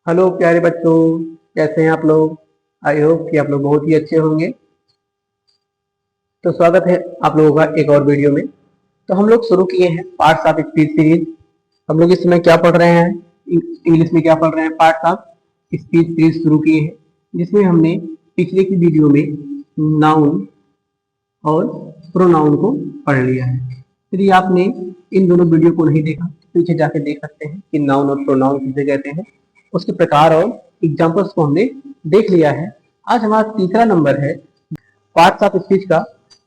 Hello प्यारे बच्चों, कैसे हैं आप लोग। आई होप कि आप लोग बहुत ही अच्छे होंगे। तो स्वागत है आप लोगों का एक और वीडियो में। तो हम लोग शुरू किए हैं पार्ट्स ऑफ स्पीच सीरीज। हम लोग इस समय क्या पढ़ रहे हैं, इंग्लिश में क्या पढ़ रहे हैं, पार्ट्स ऑफ स्पीच सीरीज शुरू किए हैं, जिसमें हमने पिछले की वीडियो में नाउन और प्रोनाउन को पढ़ लिया है। यदि आपने इन दोनों वीडियो को नहीं देखा तो पीछे जाके देख सकते हैं कि नाउन और प्रोनाउन किसे कहते हैं, उसके प्रकार और एग्जांपल्स को हमने देख लिया है। आज हमारा तीसरा नंबर है, पार्ट्स ऑफ स्पीच का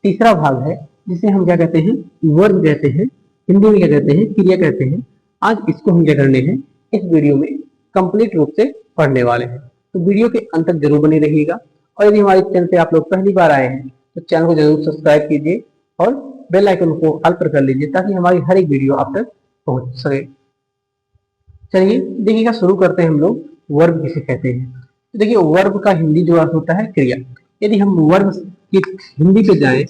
तीसरा भाग है, जिसे हम क्या कहते हैं, वर्ब कहते हैं, हिंदी में क्या कहते हैं, क्रिया कहते हैं। आज इसको हम क्या करने हैं, इस वीडियो में कंप्लीट रूप से पढ़ने वाले हैं। तो वीडियो के अंत तक जरूर बने रहिएगा। और यदि हमारे चैनल पे आप लोग पहली बार आए हैं तो चैनल को जरूर सब्सक्राइब कीजिए और बेल आइकन को ऑल पर कर लीजिए ताकि हमारी हर एक वीडियो आप तक पहुंच सके। चलिए देखिएगा, शुरू करते हैं हम लोग वर्ब किसे कहते हैं। तो देखिए, वर्ब का हिंदी जो अर्थ होता है क्रिया। यदि हम वर्ब की हिंदी पे जाएं,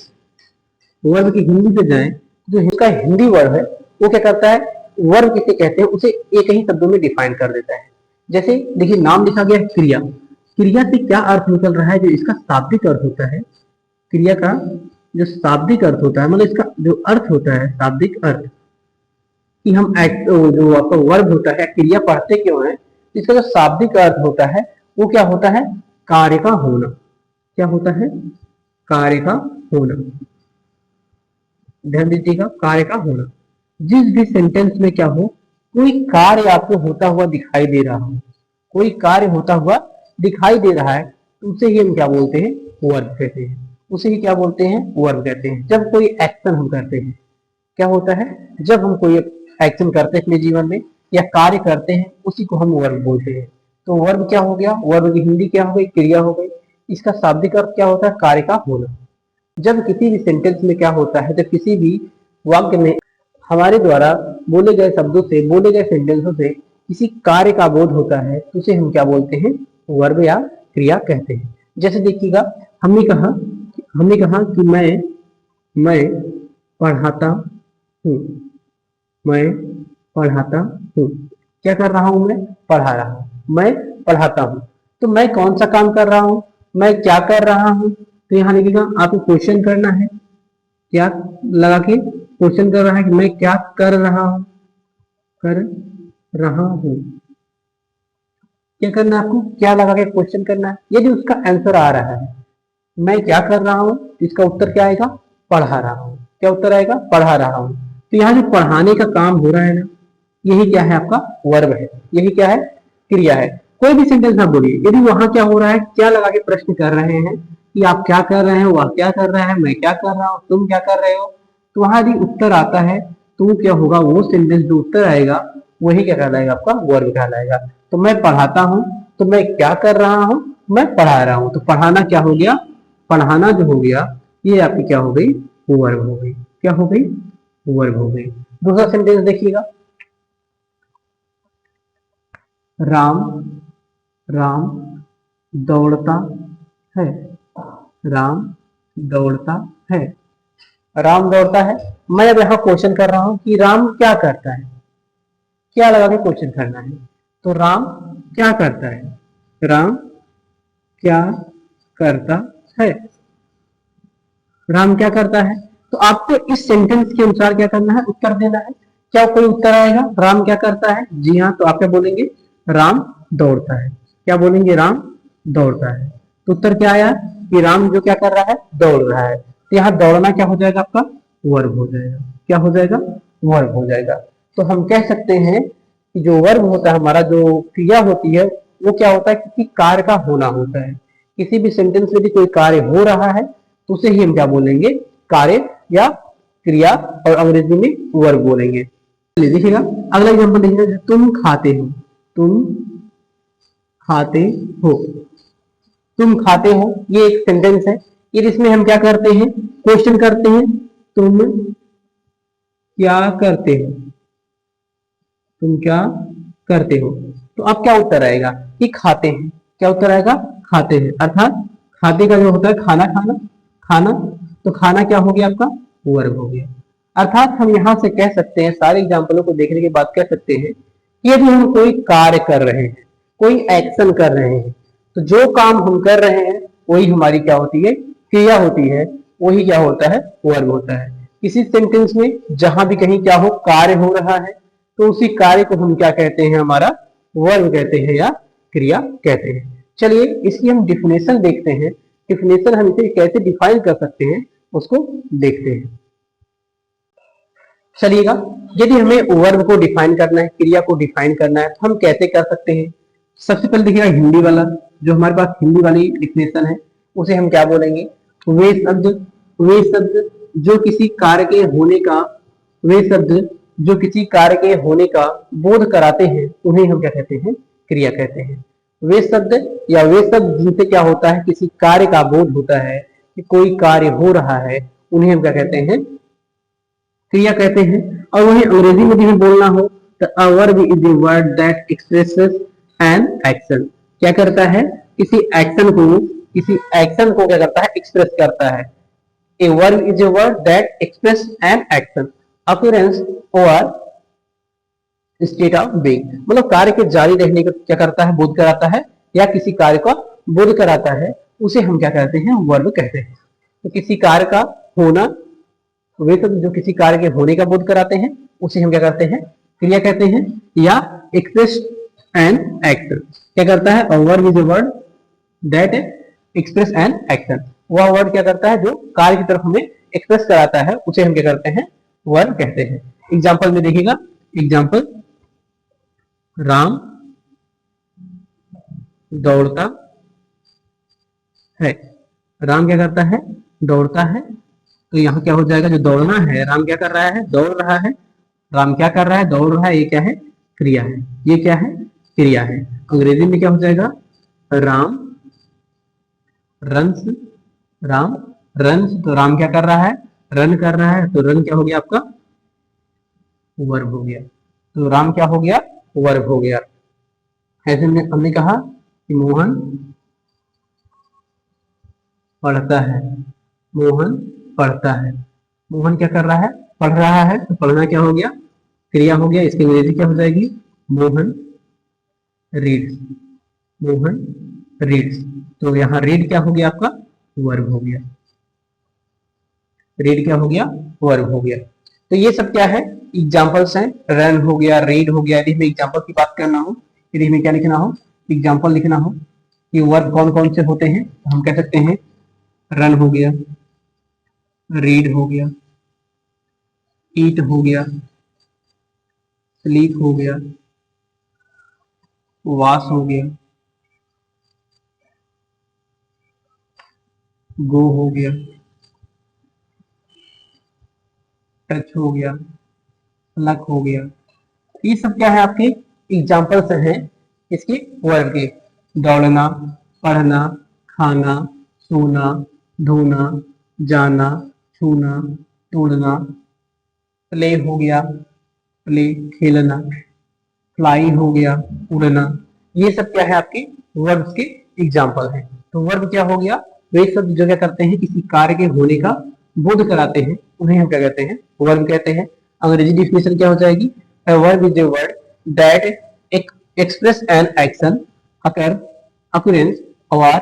वर्ब की हिंदी पे जाएं, जो इसका हिंदी वर्ब है वो क्या करता है, वर्ब किसे कहते हैं उसे एक ही शब्दों में डिफाइन कर देता है। जैसे देखिए, नाम लिखा गया है क्रिया। क्रिया से क्या अर्थ निकल रहा है, जो इसका शाब्दिक अर्थ होता है, क्रिया का जो शाब्दिक अर्थ होता है, मतलब इसका जो अर्थ होता है शाब्दिक अर्थ, कि हम जो आपका वर्ब होता है, क्रिया पढ़ते क्यों है, इसका जो शाब्दिक अर्थ होता है वो क्या होता है, कार्य का होना। क्या होता है, कार्य का होना। ध्यान दीजिएगा, कार्य का होना। जिस भी सेंटेंस में क्या हो, कोई कार्य आपको होता हुआ दिखाई दे रहा हो, कोई कार्य होता हुआ दिखाई दे रहा है, तो उसे ही हम क्या बोलते हैं, वर्ब कहते हैं। उसे ही क्या बोलते हैं, वर्ब कहते हैं। जब कोई एक्शन हम करते हैं, क्या होता है, जब हम कोई एक्शन करते हैं अपने जीवन में या कार्य करते हैं, उसी को हम वर्ब बोलते हैं। तो वर्ब क्या हो गया, वर्ब की हिंदी क्या हो गई, क्रिया हो गई। इसका शाब्दिक अर्थ क्या होता है, कार्य का होना। जब किसी भी सेंटेंस में क्या होता है, जब किसी भी वाक्य में हमारे द्वारा बोले गए शब्दों से, बोले गए सेंटेंसों से किसी कार्य का बोध होता है, तो उसे हम क्या बोलते हैं, वर्ब या क्रिया कहते हैं। जैसे देखिएगा, हमने कहा कि मैं पढ़ाता हूँ, मैं पढ़ाता हूँ। क्या कर रहा हूँ, मैं पढ़ा रहा हूँ, मैं पढ़ाता हूँ। तो मैं कौन सा काम कर रहा हूँ, मैं क्या कर रहा हूँ। तो यहाँ लिखिएगा, आपको क्वेश्चन करना है, क्या लगा के क्वेश्चन कर रहा है कि मैं क्या कर रहा हूँ, कर रहा हूँ। क्या करना है आपको, क्या लगा के क्वेश्चन करना है। यदि उसका आंसर आ रहा है मैं क्या कर रहा हूँ, इसका उत्तर क्या आएगा, पढ़ा रहा हूँ। क्या उत्तर आएगा, पढ़ा रहा हूँ। तो यहाँ जो पढ़ाने का काम हो रहा है ना, यही क्या है, आपका वर्ब है। यही क्या है, क्रिया है। कोई भी सेंटेंस आप बोलिए, यदि वहां क्या हो रहा है, क्या लगा के प्रश्न कर रहे हैं कि आप क्या कर रहे हो, वह क्या कर रहा है, मैं क्या कर रहा हूँ, तुम क्या कर रहे हो, तो वहां यदि उत्तर आता है तो क्या होगा, वो सेंटेंस जो उत्तर आएगा वही क्या कहलाएगा, आपका वर्ब कहलाएगा। तो मैं पढ़ाता हूँ, तो मैं क्या कर रहा हूँ, मैं पढ़ा रहा हूँ। तो पढ़ाना क्या हो गया, पढ़ाना जो हो गया, ये आपकी क्या हो गई, वर्ब हो गई। क्या हो गई, वर्ब हो गई। दूसरा सेंटेंस देखिएगा, राम राम दौड़ता है, राम दौड़ता है, राम दौड़ता है। मैं अब यहाँ क्वेश्चन कर रहा हूं कि राम क्या करता है, क्या लगा के क्वेश्चन करना है। तो राम क्या करता है, राम क्या करता है, राम क्या करता है। तो आपको इस सेंटेंस के अनुसार क्या करना है, उत्तर देना है। क्या कोई उत्तर आएगा, राम क्या करता है, जी हाँ। तो आप क्या बोलेंगे, राम दौड़ता है। क्या बोलेंगे, राम दौड़ता है। तो उत्तर क्या आया कि राम जो क्या कर रहा है, दौड़ रहा है। तो यहाँ दौड़ना क्या हो जाएगा, आपका वर्ब हो जाएगा। क्या हो जाएगा, वर्ब हो जाएगा। तो हम कह सकते हैं कि जो वर्ब होता है हमारा, जो क्रिया होती है, वो क्या होता है, किसी कार्य का होना होता है। किसी भी सेंटेंस में यदि कोई कार्य हो रहा है तो उसे ही हम क्या बोलेंगे, कार्य या क्रिया, और अंग्रेजी में वर्ब बोलेंगे। देखिएगा, अगला एग्जांपल देखिएगा, तुम खाते हो, तुम खाते हो, तुम खाते हो। ये एक सेंटेंस है। ये इसमें हम क्या करते हैं, क्वेश्चन करते हैं, तुम क्या करते हो, तुम क्या करते हो। तो अब क्या उत्तर आएगा कि खाते हैं। क्या उत्तर आएगा, खाते हैं। अर्थात खाते का जो होता है, खाना खाना, खाना। तो खाना क्या हो गया, आपका वर्ब हो गया। अर्थात हम यहां से कह सकते हैं, सारे एग्जाम्पलों को देखने के बाद कह सकते हैं कि यदि हम कोई कार्य कर रहे हैं, कोई एक्शन कर रहे हैं, तो जो काम हम कर रहे हैं वही हमारी क्या होती है, क्रिया होती है, वही क्या होता है, वर्ब होता है। किसी सेंटेंस में जहां भी कहीं क्या हो, कार्य हो रहा है, तो उसी कार्य को हम क्या कहते हैं, हमारा वर्ब कहते हैं या क्रिया कहते हैं। चलिए इसकी हम डिफिनेशन देखते हैं, डिफिनेशन हम इसे कैसे डिफाइन कर सकते हैं उसको देखते हैं। चलिएगा, यदि हमें वर्ब को डिफाइन करना है, क्रिया को डिफाइन करना है, तो हम कैसे कर सकते हैं। सबसे पहले देखिएगा हिंदी वाला, जो हमारे पास हिंदी वाली डिफिनेशन है उसे हम क्या बोलेंगे, वे शब्द जो किसी कार्य के होने का, वे शब्द जो किसी कार्य के होने का बोध कराते हैं उन्हें हम क्या कहते हैं, क्रिया कहते हैं। वे शब्द या वे शब्द जिनसे क्या होता है, किसी कार्य का बोध होता है कि कोई कार्य हो रहा है, उन्हें हम क्या कहते हैं, क्रिया कहते हैं। और वही अंग्रेजी में भी बोलना हो तो a verb is a word that expresses an action. क्या करता है, किसी एक्शन को क्या करता है, एक्सप्रेस करता है। A verb is a word that express an action appearance और स्टेट ऑफ बीइंग, मतलब कार्य के जारी रहने का क्या करता है, बोध कराता है, या किसी कार्य का बोध कराता है, उसे हम क्या कहते हैं, वर्ब कहते हैं। तो किसी कार्य का होना, वे सब जो किसी कार्य के होने का बोध कराते हैं उसे हम क्या करते हैं, क्रिया कहते हैं, या एक्सप्रेस एन एक्शन। क्या करता है, verb is a word that express an action. वह वर्ड क्या करता है, जो कार्य की तरफ हमें एक्सप्रेस कराता है, उसे हम क्या करते हैं, वर्ब कहते हैं। एग्जाम्पल में देखिएगा, एग्जाम्पल, राम दौड़ता है। राम क्या करता है, दौड़ता है। तो यहाँ क्या हो जाएगा, जो दौड़ना है, राम क्या कर रहा है, दौड़ रहा है। राम क्या कर रहा है, दौड़ रहा है, ये क्या है, क्रिया है। ये क्या है, क्रिया है। अंग्रेजी में क्या हो जाएगा, राम रन्स, राम रन्स। तो राम क्या कर रहा है, रन कर रहा है, तो रन क्या हो गया आपका, वर्ब हो गया। तो राम क्या हो गया, वर्ब हो गया। ऐसे में हमने कहा कि मोहन पढ़ता है, मोहन पढ़ता है। मोहन क्या कर रहा है, पढ़ रहा है, तो पढ़ना क्या हो गया, क्रिया हो गया। इसकी अंग्रेजी क्या हो जाएगी, मोहन रीड्स, मोहन रीड्स। तो यहाँ रीड क्या हो गया आपका, वर्ब हो गया। रीड क्या हो गया, वर्ब हो गया। तो ये सब क्या है, एग्जाम्पल्स हैं। रन हो गया, रीड हो गया। यदि हमें एग्जाम्पल की बात करना हो, यदि हमें क्या लिखना हो, एग्जाम्पल लिखना हो कि वर्ब कौन कौन से होते हैं, तो हम कह सकते हैं रन हो गया, रीड हो गया, ईट हो गया, स्लीप हो गया, वॉश हो गया, गो हो गया, टच हो गया, लक हो गया। ये सब क्या है, आपके एग्जाम्पल्स हैं इसके वर्ब के। दौड़ना, पढ़ना, खाना, सोना, धोना, जाना, छूना, तोड़ना। प्ले हो गया, प्ले खेलना, फ्लाई हो गया, उड़ना। ये सब क्या है, आपके वर्ब्स के एग्जाम्पल हैं। तो वर्ब क्या हो गया, वे सब जो क्या करते हैं, किसी कार्य के होने का बोध कराते हैं, उन्हें हम क्या कहते हैं, वर्ब कहते हैं। अंग्रेजी डिफिनेशन क्या हो जाएगी, a verb is a word that express an action, occurrence or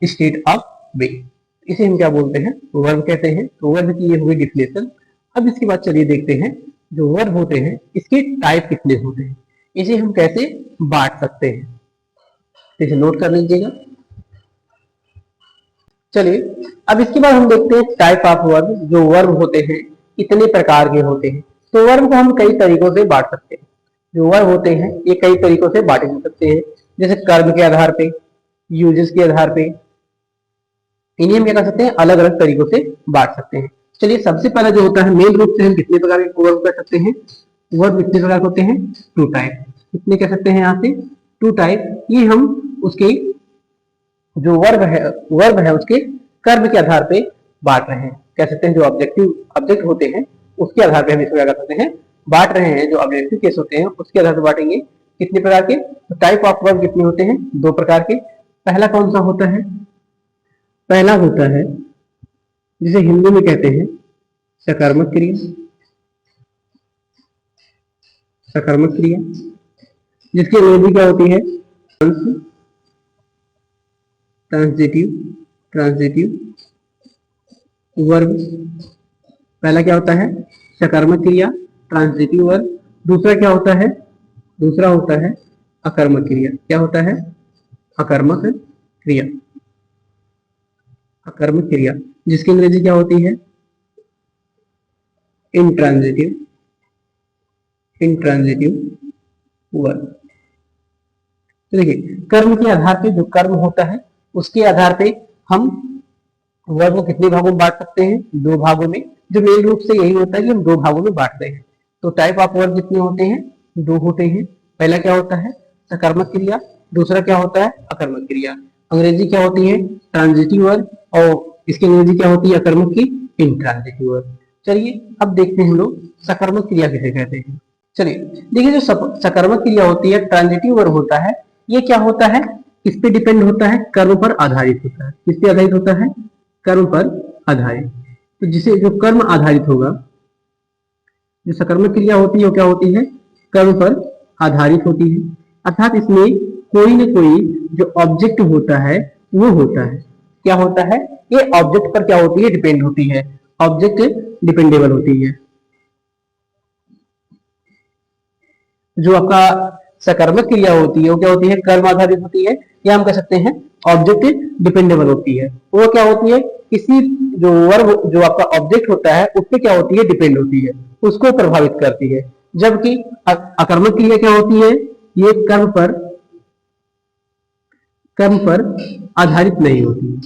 state of being। इसे हम क्या बोलते हैं, वर्ब कहते हैं। तो वर्ब की ये हुई डिफिनेशन। अब इसके बाद चलिए देखते हैं, जो वर्ब होते हैं इसके टाइप कितने होते हैं, इसे हम कैसे बांट सकते हैं, इसे नोट कर लीजिएगा। चलिए अब इसके बाद हम देखते हैं टाइप ऑफ वर्ब। जो वर्ब होते हैं कितने प्रकार के होते हैं। तो वर्ब को हम कई तरीकों से बांट सकते हैं। जो वर्ब होते हैं ये कई तरीकों से बांटे जा सकते हैं, जैसे कर्म के आधार पे, यूजेस के आधार पे। इन्हें हम क्या कर सकते हैं, अलग अलग तरीकों से बांट सकते हैं। चलिए सबसे पहला जो होता है, मेन रूप से हम कितने प्रकार के वर्ब कर सकते हैं, वर्ब कितने प्रकार के होते हैं, टू टाइप। कितने कह सकते हैं यहाँ से, टू टाइप। ये हम उसके जो वर्ब है उसके कर्म के आधार पे बांट रहे हैं। कह सकते हैं जो ऑब्जेक्ट होते हैं उसके आधार पे हम इसको क्या कर सकते हैं, बांट रहे हैं। जो ऑब्जेक्टिव केस होते हैं उसके आधार पे बांटेंगे। कितने प्रकार के, तो टाइप ऑफ वर्ब कितने होते हैं, दो प्रकार के। पहला कौन सा होता है, पहला होता है जिसे हिंदी में कहते हैं सकर्मक क्रिया। सकर्मक क्रिया जिसकी अंग्रेजी क्या होती है, ट्रांजिटिव ट्रांजिटिव वर्ब। पहला क्या होता है? सकर्मक क्रिया, ट्रांजिटिव वर्ब। दूसरा क्या होता है? दूसरा होता है अकर्मक क्रिया। क्या होता है? अकर्मक क्रिया। अकर्मक क्रिया जिसकी अंग्रेजी क्या होती है? Intransitive intransitive verb. तो देखिए, कर्म के आधार पे जो कर्म होता है उसके आधार पे हम वर्ब को कितने भागों में बांट सकते हैं? दो भागों में। जो मेन रूप से यही होता है कि हम दो भागों में बांटते हैं। तो टाइप ऑफ वर्ब कितने होते हैं? दो होते हैं। पहला क्या होता है? सकर्मक क्रिया। दूसरा क्या होता है? अकर्मक क्रिया। अंग्रेजी क्या होती है? ट्रांजिटिव वर्ब, और इसकी अंग्रेजी क्या होती है अकर्मक की? Intransitive verb. चलिए अब देखते हैं हम लोग सकर्मक क्रिया किसे कहते हैं। चलिए देखिए, जो सकर्मक क्रिया होती है, ट्रांजिटिव वर्ब होता है, ये क्या होता है? किस पे डिपेंड होता है? कर्म पर आधारित होता है। किस पे आधारित होता है? कर्म पर आधारित। तो जिसे जो कर्म आधारित होगा, जो सकर्मक क्रिया होती है वो क्या होती है? कर्म पर आधारित होती है। अर्थात इसमें कोई न कोई जो ऑब्जेक्ट होता है वो होता है। क्या होता है? ये ऑब्जेक्ट पर क्या होती है? डिपेंड होती है। ऑब्जेक्ट डिपेंडेबल होती है। जो आपका सकर्मक क्रिया होती है वो क्या होती है? कर्म आधारित होती है, या हम कह सकते हैं ऑब्जेक्ट डिपेंडेबल होती है। वो क्या होती है? किसी जो वर्ब जो आपका ऑब्जेक्ट होता है उस पर क्या होती है? डिपेंड होती है, उसको प्रभावित करती है। जबकि अकर्मक क्रिया क्या होती है? ये कर्म पर आधारित नहीं होती है।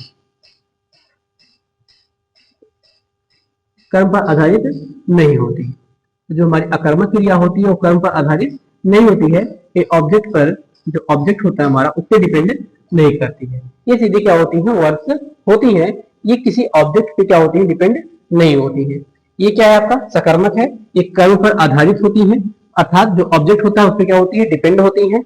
कर्म पर आधारित नहीं होती। जो हमारी अकर्मक क्रिया होती है वो कर्म पर आधारित नहीं होती है। ये ऑब्जेक्ट पर, जो ऑब्जेक्ट होता है हमारा, उस पर डिपेंड नहीं करती है। ये सीधे क्या होती है? वर्ब्स होती है। ये किसी ऑब्जेक्ट पे क्या होती है? डिपेंड नहीं होती है। ये क्या है आपका? सकर्मक है। ये कर्म पर आधारित होती है, अर्थात जो ऑब्जेक्ट होता है उस पर क्या होती है? डिपेंड होती है।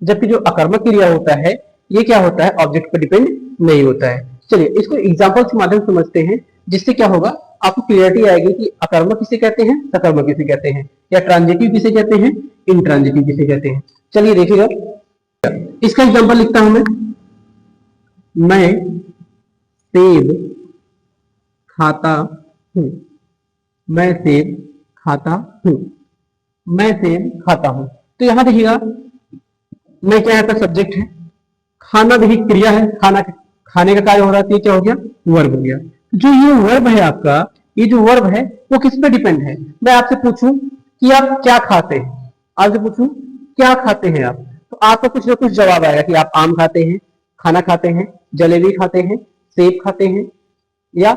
जबकि जो अकर्मक क्रिया होता है ये क्या होता है? ऑब्जेक्ट पर डिपेंड नहीं होता है। चलिए इसको एग्जाम्पल के माध्यम से समझते हैं, जिससे क्या होगा आपको क्लियरिटी आएगी कि अकर्मक किसे कहते हैं, सकर्मक किसे कहते हैं, या ट्रांजिटिव किसे कहते हैं, इंट्रांजिटिव किसे कहते हैं। चलिए देखिएगा, इसका एग्जांपल लिखता हूं मैं सेब खाता हूं। मैं सेब खाता हूं। मैं सेब खाता हूं। तो यहां देखिएगा, मैं क्या है? सब्जेक्ट है। खाना देखिए क्रिया है, खाना खाने का कार्य हो रहा है, तो ये क्या हो गया? वर्ब हो गया। जो ये वर्ब है आपका, ये जो वर्ब है वो किस पे डिपेंड है? मैं आपसे पूछूं कि आप क्या खाते हैं, आपसे पूछूं क्या खाते हैं आप, तो आपको कुछ ना कुछ जवाब आएगा कि आप आम खाते हैं, खाना खाते हैं, जलेबी खाते हैं, सेब खाते हैं, या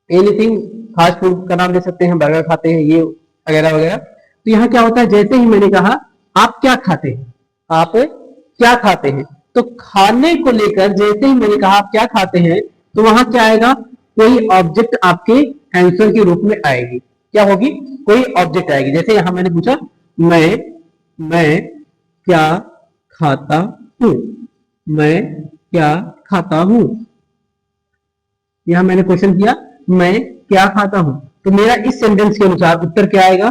एनीथिंग फास्ट फूड का नाम ले सकते हैं, बर्गर खाते हैं, ये वगैरह वगैरह। तो यहाँ क्या होता है? जैसे ही मैंने कहा आप क्या खाते हैं, आप क्या खाते हैं, तो खाने को लेकर जैसे ही मैंने कहा आप क्या खाते हैं, तो वहां क्या आएगा? कोई ऑब्जेक्ट आपके आंसर के रूप में आएगी। क्या होगी? कोई ऑब्जेक्ट आएगी। जैसे यहां मैंने पूछा मैं क्या खाता हूं। मैं क्या खाता हूं। यहां मैंने क्वेश्चन किया मैं क्या खाता हूं, तो मेरा इस सेंटेंस के अनुसार उत्तर क्या आएगा?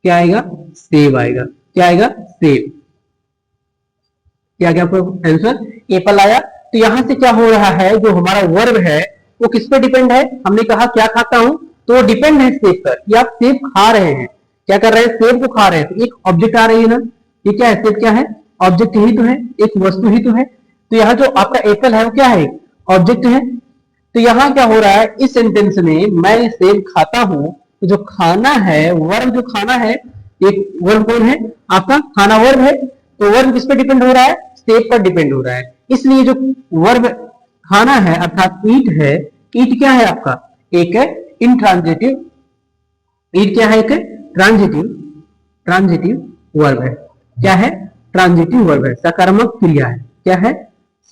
क्या आएगा? सेब आएगा। क्या आएगा? सेब। क्या गया आपको आंसर? एप्पल आया। तो यहां से क्या हो रहा है? जो हमारा वर्ब है वो किस पे डिपेंड है? हमने कहा क्या खाता हूं, तो वो डिपेंड है सेब पर, कि आप सेब खा रहे हैं। क्या कर रहे हैं? सेब को खा रहे हैं। तो एक ऑब्जेक्ट आ रही है ना, ये क्या है? सेब क्या है? ऑब्जेक्ट ही तो है, एक वस्तु ही तो है। तो यहाँ जो आपका एप्पल है वो क्या है? ऑब्जेक्ट है। तो यहाँ क्या हो रहा है? इस सेंटेंस में मैं सेब खाता हूं, तो जो खाना है, वर्ब जो खाना है, एक वर्ब कौन है? आपका खाना वर्ब है। तो वर्ब किस पे डिपेंड हो रहा है? सेब पर डिपेंड हो रहा है। इसलिए जो वर्ब खाना है अर्थात ईट है, ईट क्या है आपका? एक है इंट्रांजिटिव। ईट क्या है? एक ट्रांजिटिव ट्रांजिटिव वर्ब है। क्या है? ट्रांजिटिव वर्ब है, सकर्मक क्रिया है। क्या है?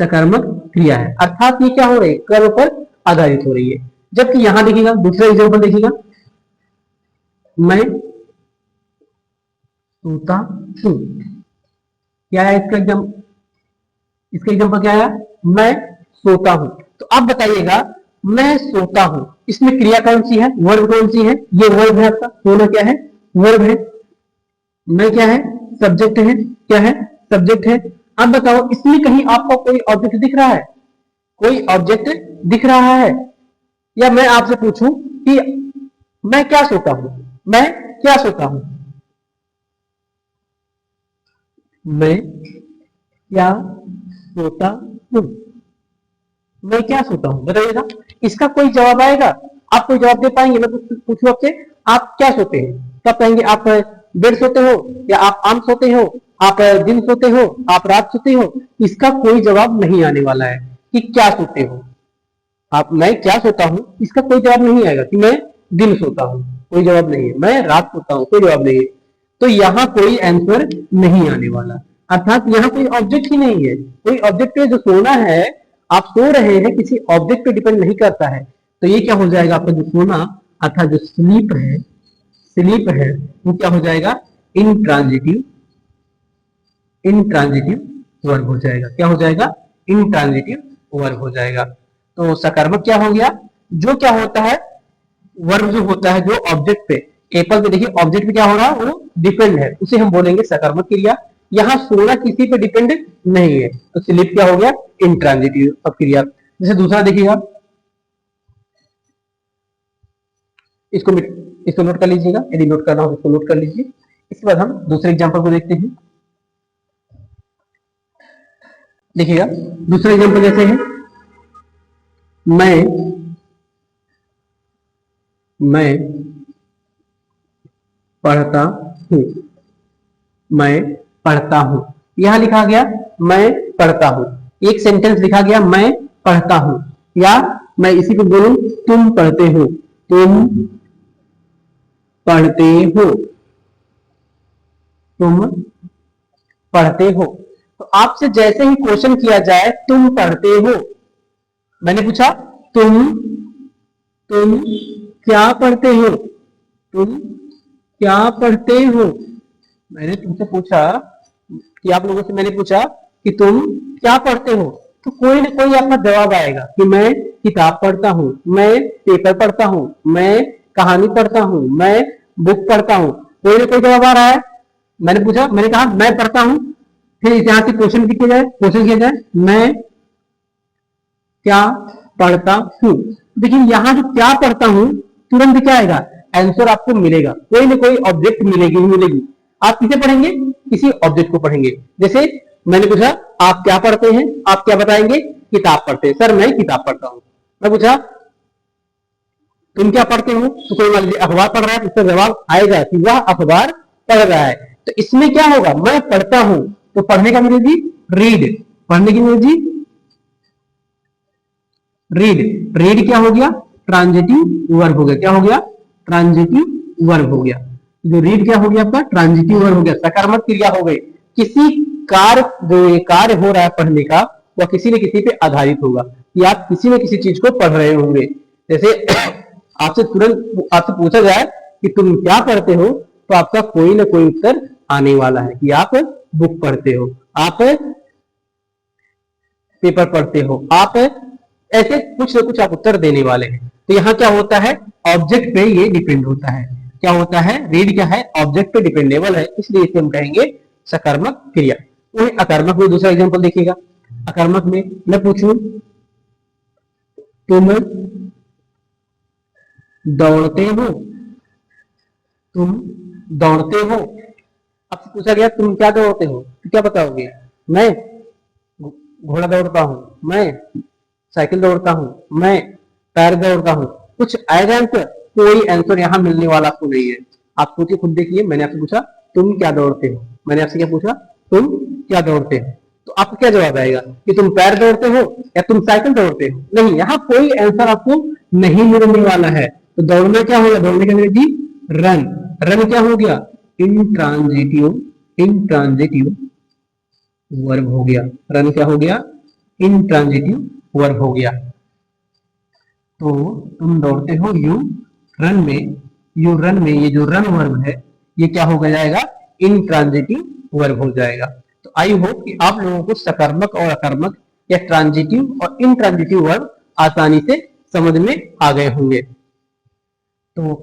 सकर्मक क्रिया है, अर्थात ये क्या हो रही है? कर्म पर आधारित हो रही है। जबकि यहां देखिएगा, दूसरा एग्जाम्पल देखिएगा, मैं सोता हूं। क्या है इसका एग्जाम्पल? इसका एग्जाम्पल क्या है? मैं सोता हूं। तो आप बताइएगा, मैं सोता हूं, इसमें क्रिया कौन सी है? वर्ब कौन सी है? ये वर्ब है आपका, होना क्या है? वर्ब है। मैं क्या है? सब्जेक्ट है। क्या है? सब्जेक्ट है। अब बताओ इसमें कहीं आपको कोई ऑब्जेक्ट दिख रहा है? कोई ऑब्जेक्ट दिख रहा है? या मैं आपसे पूछूं कि मैं क्या सोता हूं? मैं क्या सोता हूं? मैं क्या सोता हूं? मैं क्या सोता हूं बताइएगा। इसका कोई जवाब आएगा? आप कोई जवाब दे पाएंगे? मैं पूछूं आपसे, आप क्या सोते हैं? तब कहेंगे आप बेड सोते हो, या आप आम सोते हो, आप दिन सोते हो, आप रात सोते हो। इसका कोई जवाब नहीं आने वाला है कि क्या सोते हो आप। मैं क्या सोता हूं, इसका कोई जवाब नहीं आएगा कि मैं दिन सोता हूं, कोई जवाब नहीं है। मैं रात सोता हूं, कोई जवाब नहीं है। तो यहाँ कोई आंसर नहीं आने वाला, अर्थात यहाँ कोई ऑब्जेक्ट ही नहीं है। कोई ऑब्जेक्ट पे जो सोना है, आप सो रहे हैं, किसी ऑब्जेक्ट पे डिपेंड नहीं करता है। तो ये क्या हो जाएगा आपका जो सोना अर्थात जो स्लीप है वो क्या हो जाएगा? इनट्रांजिटिव वर्ब हो जाएगा। क्या हो जाएगा? इनट्रांजिटिव वर्ब हो जाएगा। तो सकर्मक क्या हो गया? जो क्या होता है, वर्ब जो होता है जो ऑब्जेक्ट पे, एपल पे देखिए ऑब्जेक्ट पे क्या हो रहा है, वो डिपेंड है, उसे हम बोलेंगे सकर्मक क्रिया। यहाँ सोना किसी पे डिपेंड नहीं है, तो स्लीप क्या हो गया? इंट्रांजिटिव क्रिया। जैसे दूसरा देखिएगा, इसको इसको नोट कर लीजिएगा, यदि नोट करना हो तो इसको नोट कर लीजिए। इसके बाद हम दूसरे एग्जाम्पल को देखते हैं। देखिएगा दूसरा एग्जाम्पल जैसे है, मैं पढ़ता हूं। मैं पढ़ता हूं, यहां लिखा गया मैं पढ़ता हूं। एक सेंटेंस लिखा गया मैं पढ़ता हूं, या मैं इसी को बोलूं तुम पढ़ते हो। तुम पढ़ते हो, तुम पढ़ते हो। तो आपसे जैसे ही क्वेश्चन किया जाए तुम पढ़ते हो, मैंने पूछा तुम क्या पढ़ते हो? तुम क्या पढ़ते हो? मैंने तुमसे पूछा कि आप लोगों से मैंने पूछा कि तुम क्या पढ़ते हो, तो कोई ना कोई आपका जवाब आएगा कि मैं किताब पढ़ता हूँ, मैं पेपर पढ़ता हूँ, मैं कहानी पढ़ता हूँ, मैं बुक पढ़ता हूँ। कोई ना कोई जवाब आ रहा है। मैंने पूछा, मैंने कहा मैं पढ़ता हूँ, फिर यहां से क्वेश्चन किया जाए मैं क्या पढ़ता हूँ। देखिए यहाँ जो क्या पढ़ता हूँ, तुरंत क्या आएगा? आंसर आपको मिलेगा, कोई ना कोई ऑब्जेक्ट मिलेगी। आप किसे पढ़ेंगे? किसी ऑब्जेक्ट को पढ़ेंगे। जैसे मैंने पूछा आप क्या पढ़ते हैं, आप क्या बताएंगे? किताब पढ़ते हैं। सर मैं किताब पढ़ता हूं। मैं पूछा तुम क्या पढ़ते हो, तो कोई मान लीजिए अखबार पढ़ रहा है, तो इसका जवाब आएगा कि वह अखबार पढ़ रहा है। तो इसमें क्या होगा? मैं पढ़ता हूं, तो पढ़ने का अंग्रेजी रीड, पढ़ने की अंग्रेजी रीड क्या हो गया? ट्रांजिटिव वर्ब हो गया। क्या हो गया? ट्रांजिटिव वर्ब हो गया। जो रीड क्या हो गया आपका? ट्रांजिटिव वर्ब हो गया, सकारात्मक क्रिया हो गई। किसी कार्य, जो ये कार्य हो रहा है पढ़ने का, वह किसी न किसी पे आधारित होगा कि आप किसी न किसी चीज को पढ़ रहे होंगे। जैसे आपसे पूछा जाए कि तुम क्या पढ़ते हो, तो आपका कोई ना कोई उत्तर आने वाला है कि आप बुक पढ़ते हो, आप पेपर पढ़ते हो, आप ऐसे कुछ ना कुछ आप उत्तर देने वाले हैं। तो यहाँ क्या होता है? ऑब्जेक्ट पे ये डिपेंड होता है। क्या होता है? रीड क्या है? ऑब्जेक्ट पे डिपेंडेबल है, इसलिए इसे हम कहेंगे सकर्मक क्रिया। वही अकर्मक में दूसरा एग्जांपल देखिएगा। अकर्मक में मैं पूछूं तुम दौड़ते हो, तुम दौड़ते हो। आपसे पूछा गया तुम क्या दौड़ते हो, तो क्या बताओगे? मैं घोड़ा दौड़ता हूं, मैं साइकिल दौड़ता हूं, मैं पैर दौड़ता हूं। कुछ आएगा आंसर? कोई आंसर यहाँ मिलने वाला आपको नहीं है। आप सोचिए, खुद देखिए, मैंने आपसे पूछा तुम क्या दौड़ते हो, मैंने आपसे क्या पूछा? तुम क्या दौड़ते हो। तो आपको क्या जवाब आएगा कि तुम पैर दौड़ते हो या तुम साइकिल दौड़ते हो? नहीं, यहाँ कोई आंसर आपको नहीं मिलने वाला है। तो दौड़ना क्या होगा? दौड़ने का अंग्रेजी रन। रन क्या हो गया? इंट्रांजिटिव वर्ब हो गया। रन क्या हो गया? इंट्रांजिटिव वर्ब हो गया। तो तुम दौड़ते हो, यू रन में ये जो रन वर्ब है, ये क्या हो जाएगा? इंट्रांजिटिव वर्ब हो जाएगा। तो आई होप कि आप लोगों को सकर्मक और अकर्मक या ट्रांजिटिव और इंट्रांजिटिव वर्ब आसानी से समझ में आ गए होंगे। तो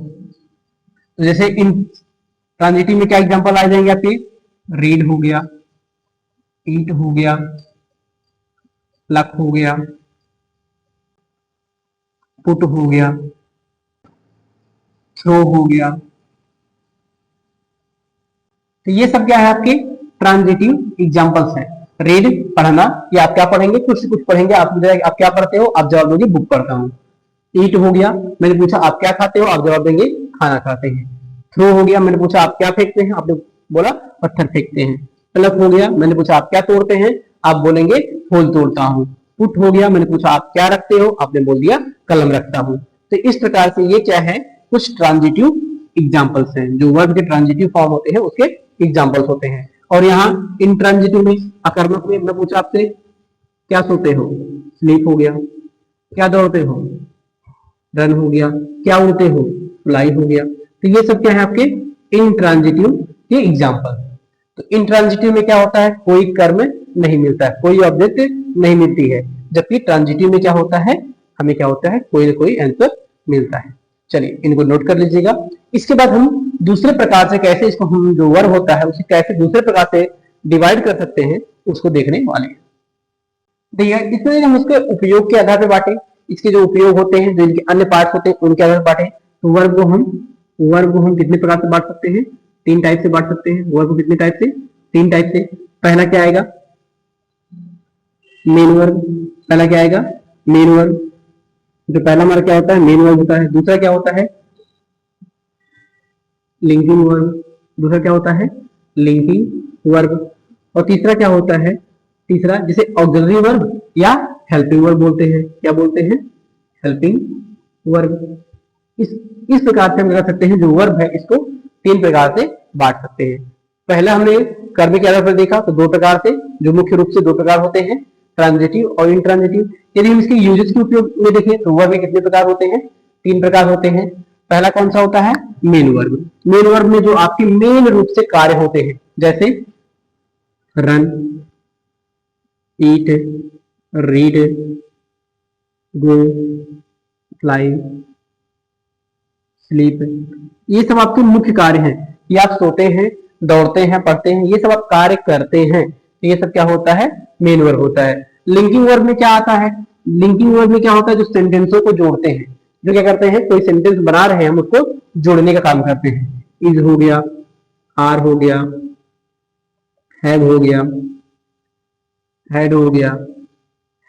जैसे इन ट्रांजिटिव में क्या एग्जांपल आ जाएंगे आपके? रीड हो गया, ईट हो गया, प्लक हो गया, पुट हो गया, थ्रो हो गया। तो ये सब क्या है आपके ट्रांजिटिव एग्जांपल्स हैं। रीड पढ़ना, ये आप क्या पढ़ेंगे, कुछ से कुछ पढ़ेंगे। आप क्या पढ़ते हो, आप जवाब दोगे बुक पढ़ता हूँ। ईट हो गया, मैंने पूछा आप क्या खाते हो, आप जवाब देंगे खाना खाते हैं। थ्रो हो गया, मैंने पूछा आप क्या फेंकते हैं, आपने बोला पत्थर फेंकते हैं। प्लक हो गया, मैंने पूछा आप क्या तोड़ते हैं, आप बोलेंगे फूल तोड़ता हूँ। पुट हो गया, मैंने पूछा आप क्या रखते हो, आपने बोल दिया कलम रखता हूँ। तो इस प्रकार से ये क्या है, कुछ ट्रांजिटिव एग्जाम्पल्स हैं, जो वर्ब के ट्रांजिटिव फॉर्म होते हैं उसके एग्जाम्पल्स होते हैं। और यहाँ इंट्रांजिटिव में, अकर्मक में मैं पूछा आपसे क्या सोते हो, स्लीप हो गया। क्या दौड़ते हो, रन हो गया। क्या उड़ते हो, फ्लाई हो गया। तो ये सब क्या है आपके इंट्रांजिटिव के एग्जाम्पल। तो इंट्रांजिटिव में क्या होता है, कोई कर्म नहीं मिलता है, कोई ऑब्जेक्ट नहीं मिलती है। जबकि ट्रांजिटिव में क्या होता है, हमें क्या होता है, कोई ना कोई आंसर मिलता है। चलिए इनको नोट कर लीजिएगा। इसके बाद हम दूसरे प्रकार से कैसे इसको, हम जो वर्ब होता है उसे कैसे दूसरे प्रकार से डिवाइड कर सकते हैं उसको देखने वाले हैं। देखिए इसमें हम उसके उपयोग के आधार पर बांटे, इसके जो उपयोग होते हैं, जो इनके अन्य पार्ट होते हैं उनके आधार पर बांटे। तो वर्ब को हम कितने प्रकार से बांट सकते हैं, 3 टाइप से बांट सकते हैं। वर्ब को कितने टाइप से, 3 टाइप से। पहला क्या आएगा, मेन वर्ब। पहला क्या आएगा, मेन वर्ब। जो पहला हमारा क्या होता है, मेन वर्ब होता है। दूसरा क्या होता है, लिंकिंग वर्ब। दूसरा क्या होता है, लिंकिंग वर्ब। और तीसरा क्या होता है, तीसरा जिसे ऑक्सिलरी वर्ब या हेल्पिंग वर्ब बोलते हैं। क्या बोलते हैं, हेल्पिंग वर्ब। इस प्रकार से हम कर सकते हैं, जो वर्ब है इसको 3 प्रकार से बांट सकते हैं। पहला हमने कर्म के आधार पर देखा, तो 2 प्रकार से, जो मुख्य रूप से 2 प्रकार होते हैं, ट्रांजिटिव और इंट्रांजिटिव। यदि हम इसके यूजेस के उपयोग में देखें तो वर्ब में कितने प्रकार होते हैं, 3 प्रकार होते हैं। पहला कौन सा होता है, मेन वर्ब। मेन वर्ब में जो आपके मेन रूप से कार्य होते हैं, जैसे रन, ईट, रीड, गो, फ्लाई, स्लीप, ये सब आपके मुख्य कार्य हैं। ये आप सोते हैं, दौड़ते हैं, पढ़ते हैं, ये सब आप कार्य करते हैं। तो ये सब क्या होता है, मेन वर्ब होता है। लिंकिंग वर्ब में क्या आता है, लिंकिंग वर्ब में क्या होता है, जो सेंटेंसों को जोड़ते हैं। जो क्या करते हैं, कोई सेंटेंस बना रहे हैं हम उसको जोड़ने का काम करते हैं। इज हो गया, आर हो गया, हैव हो गया, हैड हो गया,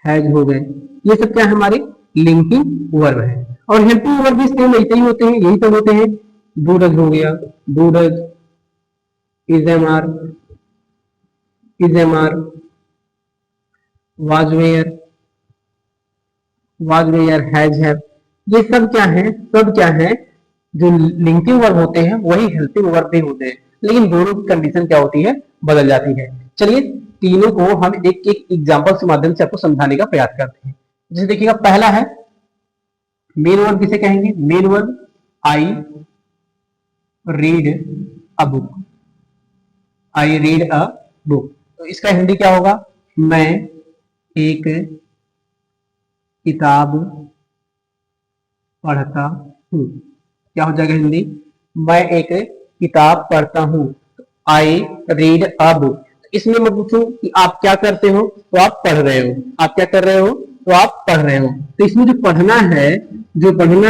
हैज हो गए, ये सब क्या है, हमारे लिंकिंग वर्ब है। और हेल्पिंग वर्ब भी सेम ऐसे ही होते हैं, यही तो होते हैं। डू डज हो गया, do does, is am are, is am are, was were, has have, ये सब क्या है, सब क्या है, जो लिंकिंग वर्ब होते हैं वही हेल्पिंग वर्ब भी होते हैं। लेकिन दोनों की कंडीशन क्या होती है, बदल जाती है। चलिए तीनों को हम एक एक एग्जांपल के माध्यम से आपको समझाने का प्रयास करते हैं। जैसे देखिएगा, पहला है मेन वर्ब, किसे कहेंगे, main verb, I read a book, I read a book. तो इसका हिंदी क्या होगा, मैं एक किताब पढ़ता हूँ। क्या हो जाएगा हिंदी, मैं एक किताब पढ़ता हूँ। I read a book. इसमें मैं पूछूं कि आप क्या करते हो, तो आप पढ़ रहे हो। आप क्या कर रहे हो, तो आप पढ़ रहे हो। तो इसमें जो पढ़ना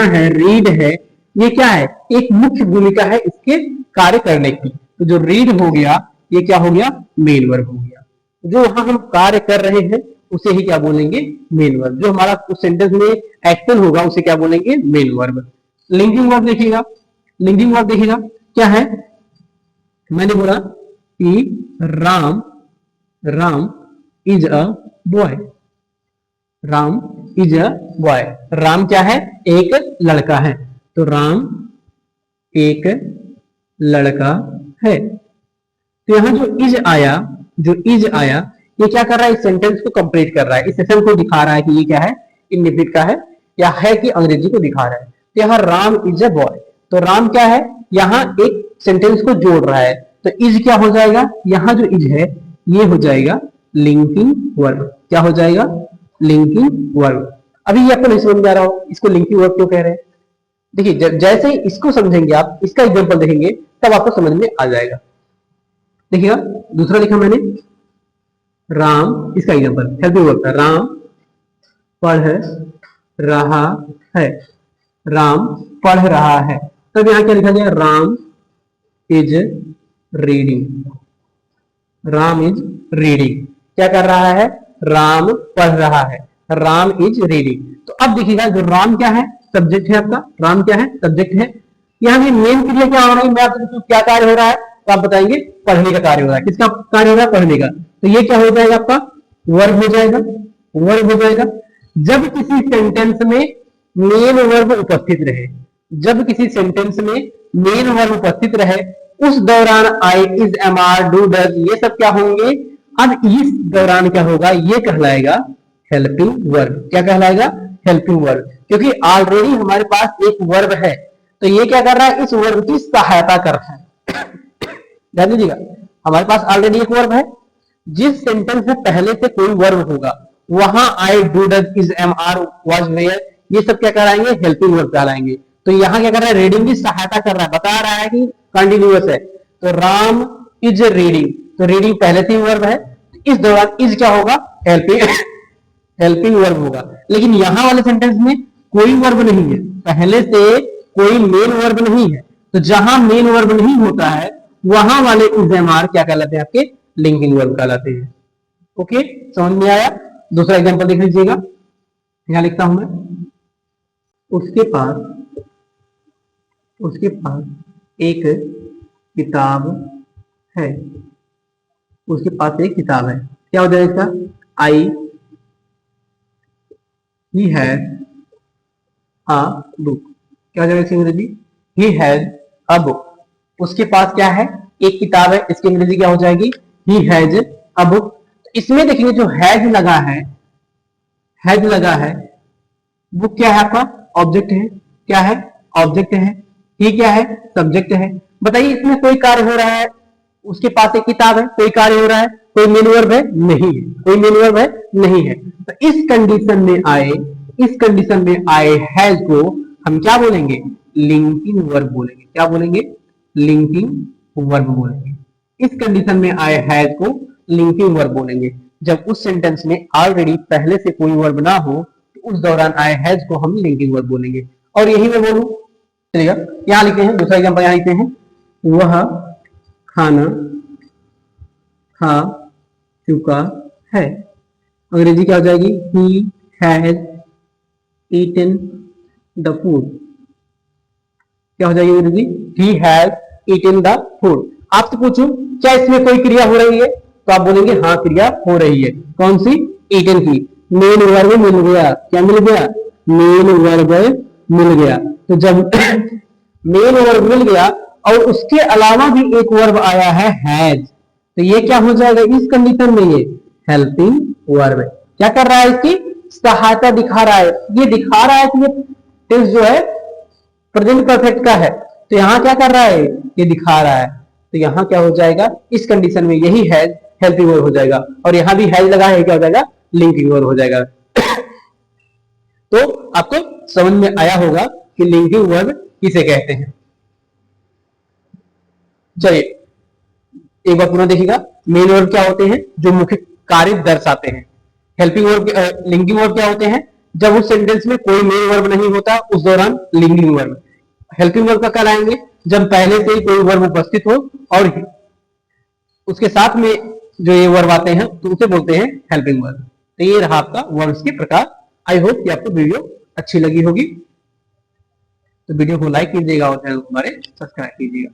है, रीड है, ये क्या है, एक मुख्य भूमिका है इसके कार्य करने की। तो जो रीड हो गया, ये क्या हो गया, मेन वर्ब हो गया। जो वहां हम कार्य कर रहे हैं उसे ही क्या बोलेंगे, मेन वर्ब। जो हमारा उस सेंटेंस में एक्शन होगा उसे क्या बोलेंगे, मेन वर्ब। लिंकिंग वर्ब देखिएगा, लिंकिंग वर्ब देखिएगा क्या है, मैंने बोला कि Ram, Ram is a boy, Ram is a boy. Ram क्या है, एक लड़का है। तो राम एक लड़का है। तो यहां जो इज आया, ये क्या कर रहा है, इस सेंटेंस को कंप्लीट कर रहा है, इस सेशन को दिखा रहा है कि ये क्या है, इंडिफिनिट का है या है कि अंग्रेजी को दिखा रहा है। तो यहाँ राम इज अ बॉय, तो राम क्या है, यहाँ एक सेंटेंस को जोड़ रहा है। तो इज क्या हो जाएगा, यहाँ जो इज है ये हो जाएगा लिंकिंग वर्ब। क्या हो जाएगा, लिंकिंग वर्ब। अभी ये आपको नहीं समझ में आ रहा हो इसको लिंकिंग वर्ब क्यों कह रहे हैं। देखिए जैसे ही इसको समझेंगे आप, इसका एग्जांपल देखेंगे तब आपको समझ में आ जाएगा। देखिएगा दूसरा लिखा मैंने, राम, इसका एग्जांपल हेल्पिंग वर्ब था, राम पढ़ रहा है, राम पढ़ रहा है। तब यहाँ क्या लिखा गया, Ram is reading, Ram is reading. क्या कर रहा है, राम पढ़ रहा है, राम इज रीडिंग। तो अब देखिएगा जो राम क्या है, सब्जेक्ट है आपका, राम क्या है, सब्जेक्ट है। यहाँ भी मेन क्रिया क्या हो रहा है, मैं आपसे पूछूं क्या कार्य हो रहा है, तो आप बताएंगे पढ़ने का कार्य हो रहा है। किसका कार्य हो रहा है, पढ़ने का। तो ये क्या हो जाएगा आपका, वर्ब हो जाएगा, वर्ब हो जाएगा। जब किसी सेंटेंस में मेन वर्ब उपस्थित रहे, जब किसी सेंटेंस में मेन वर्ब उपस्थित रहे, उस दौरान I, is, am, are, do, does, ये सब क्या होंगे। अब इस दौरान क्या होगा, ये कहलाएगा हेल्पिंग वर्ब। क्या कहलाएगा, हेल्पिंग वर्ब। क्योंकि ऑलरेडी हमारे पास एक वर्ब है, तो ये क्या कर रहा है, इस वर्ब की सहायता कर रहा है। ध्यान दीजिएगा, हमारे पास ऑलरेडी एक वर्ब है, जिस सेंटेंस में पहले से कोई वर्ब होगा वहां I, do, does, is, am, are, was, were, ये सब क्या कराएंगे, हेल्पिंग वर्ब कहलाएंगे। तो यहाँ क्या कर रहा है, रीडिंग की सहायता कर रहा है, बता रहा है कि कंटिन्यूअस है। तो राम इज रीडिंग, तो रीडिंग पहले से ही वर्ब है, इस दौरान इज क्या होगा, हेल्पिंग हेल्पिंग वर्ब होगा। लेकिन यहां वाले सेंटेंस में कोई वर्ब नहीं है, पहले से कोई मेन वर्ब नहीं है। तो जहां मेन वर्ब नहीं होता है वहां वाले इज, एम, आर क्या कहलाते हैं, आपके लिंकिंग वर्ब कहलाते हैं। ओके, समझ में आया। दूसरा एग्जांपल देख लीजिएगा, यहां लिखता हूं मैं, उसके पास एक किताब है, उसके पास एक किताब है। क्या हो जाएगा इसका, आई, ही हैज अ बुक। क्या हो जाएगा इसकी अंग्रेजी, ही हैज अ बुक। उसके पास क्या है, एक किताब है, इसकी अंग्रेजी क्या हो जाएगी, ही हैज अ बुक। इसमें देखिए जो हैज लगा है, हैज लगा है, बुक क्या है आपका, ऑब्जेक्ट है। क्या है, ऑब्जेक्ट है। ही क्या है, सब्जेक्ट है। बताइए इसमें कोई कार्य हो रहा है, उसके पास एक किताब है, कोई कार्य हो रहा है, कोई मेन वर्ब है, नहीं है, कोई मेन वर्ब है, नहीं है। तो इस कंडीशन में आए, इस कंडीशन में आए हैज को हम क्या बोलेंगे, लिंकिंग वर्ब बोलेंगे। क्या बोलेंगे, लिंकिंग वर्ब बोलेंगे। इस कंडीशन में आए हैज को लिंकिंग वर्ब बोलेंगे। जब उस सेंटेंस में ऑलरेडी पहले से कोई वर्ब ना हो तो उस दौरान आए हैज को हम लिंकिंग वर्ब बोलेंगे। और यही मैं बोलूं, चलिएगा यहां लिखते हैं, दूसरा एग्जांपल यहां लिखते हैं, वह खाना खा चुका है। अंग्रेजी क्या हो जाएगी, he has eaten the food. क्या हो जाएगी अंग्रेजी, he has eaten the food. आपसे पूछूं क्या इसमें कोई क्रिया हो रही है, तो आप बोलेंगे हाँ क्रिया हो रही है। कौन सी, ईटन की। मेन वर्ब मिल गया, क्या मिल गया, मेन वर्ब मिल गया। तो जब मेन वर्ब मिल गया और उसके अलावा भी एक वर्ब आया है हैज, तो ये क्या हो जाएगा इस कंडीशन में, ये हेल्पिंग वर्ब है। क्या कर रहा है, इसकी सहायता दिखा रहा है। ये दिखा रहा है कि ये टेंस जो है प्रेजेंट परफेक्ट का है, तो यहां क्या कर रहा है, ये दिखा रहा है। तो यहां क्या हो जाएगा, इस कंडीशन में यही हैज हेल्पिंग वर्ब हो जाएगा, और यहां भी हैज लगा है, क्या हो जाएगा, लिंकिंग वर्ब हो जाएगा। तो आपको समझ में आया होगा कि लिंकिंग वर्ब किसे कहते हैं। चलिए एक बार पुनः देखिएगा, मेन वर्ब क्या होते हैं, जो मुख्य कार्य दर्शाते हैं। हेल्पिंग वर्ब, लिंकिंग वर्ब क्या होते हैं, जब उस सेंटेंस में कोई मेन वर्ब नहीं होता उस दौरान लिंकिंग वर्ब। हेल्पिंग वर्ब का कहलाएंगे जब पहले से ही कोई वर्ब उपस्थित हो और उसके साथ में जो ये वर्ब आते हैं तो उसे बोलते हैं हेल्पिंग वर्ब। तो ये रहा आपका वर्ब्स के प्रकार। आई होप कि आपको वीडियो अच्छी लगी होगी। तो वीडियो को लाइक कीजिएगा और चैनल को हमारे सब्सक्राइब कीजिएगा।